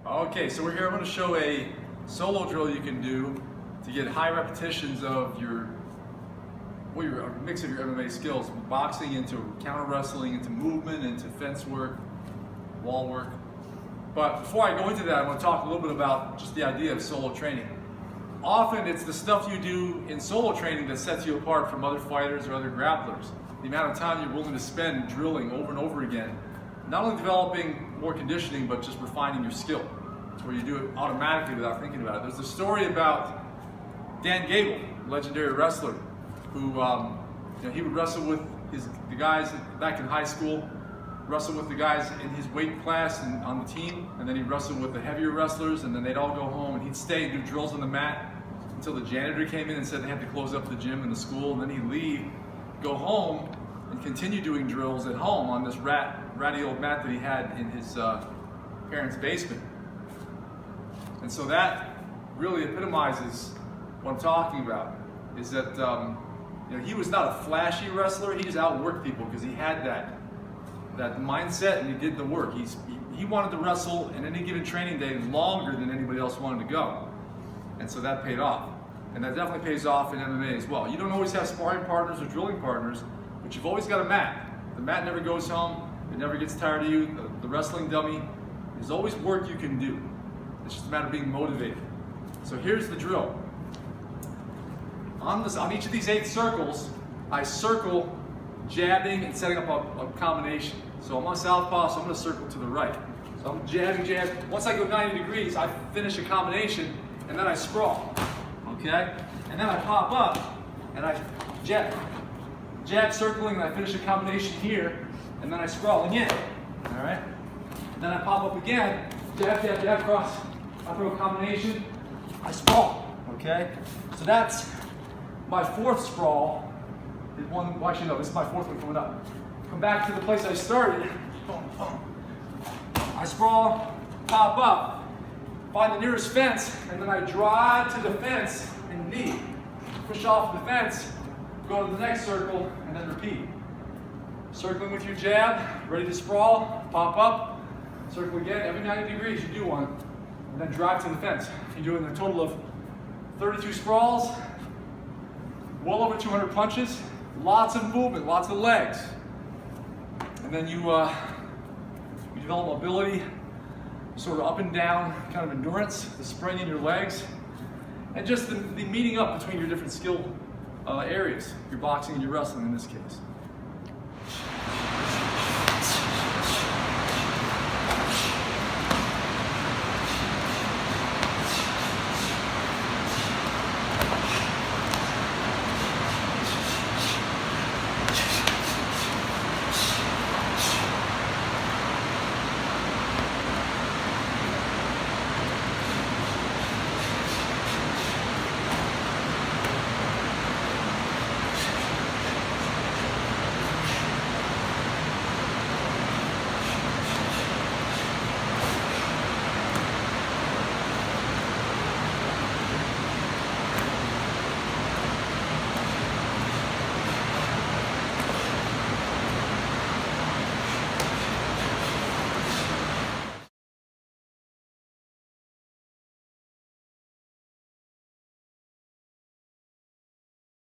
Okay, so we're here. I'm going to show a solo drill you can do to get high repetitions of a mix of your MMA skills, boxing into counter wrestling, into movement, into fence work, wall work. But before I go into that, I want to talk a little bit about just the idea of solo training. Often it's the stuff you do in solo training that sets you apart from other fighters or other grapplers. The amount of time you're willing to spend drilling over and over again, not only developing more conditioning, but just refining your skill. It's where you do it automatically without thinking about it. There's a story about Dan Gable, legendary wrestler, who he would wrestle with the guys back in high school, wrestle with the guys in his weight class and on the team, and then he'd wrestle with the heavier wrestlers, and then they'd all go home, and he'd stay and do drills on the mat until the janitor came in and said they had to close up the gym and the school, and then he'd leave, go home, and continue doing drills at home on this ratty old mat that he had in his parents' basement. And so that really epitomizes what I'm talking about, is that he was not a flashy wrestler. He just outworked people because he had that mindset, and he did the work. He wanted to wrestle in any given training day longer than anybody else wanted to go. And so that paid off. And that definitely pays off in MMA as well. You don't always have sparring partners or drilling partners, but you've always got a mat. The mat never goes home. It never gets tired of you. The wrestling dummy, there's always work you can do. It's just a matter of being motivated. So here's the drill. On each of these 8 circles, I circle jabbing and setting up a combination. So I'm on southpaw, so I'm going to circle to the right. So I'm jabbing, jab. Once I go 90 degrees, I finish a combination, and then I sprawl. Okay? And then I pop up, and I jab circling, and I finish a combination here, and then I sprawl again. All right? And then I pop up again, jab, cross. I throw a combination, I sprawl. Okay? So that's my 4th sprawl. Well, actually, no, this is my 4th one coming up. Come back to the place I started. I sprawl, pop up, find the nearest fence, and then I drive to the fence and knee. Push off the fence, go to the next circle, and then repeat. Circling with your jab, ready to sprawl, pop up, circle again. Every 90 degrees you do one, and then drive to the fence. You're doing a total of 32 sprawls, well over 200 punches. Lots of movement, lots of legs. And then you develop mobility, sort of up and down kind of endurance, the spring in your legs, and just the meeting up between your different skill areas, your boxing and your wrestling in this case.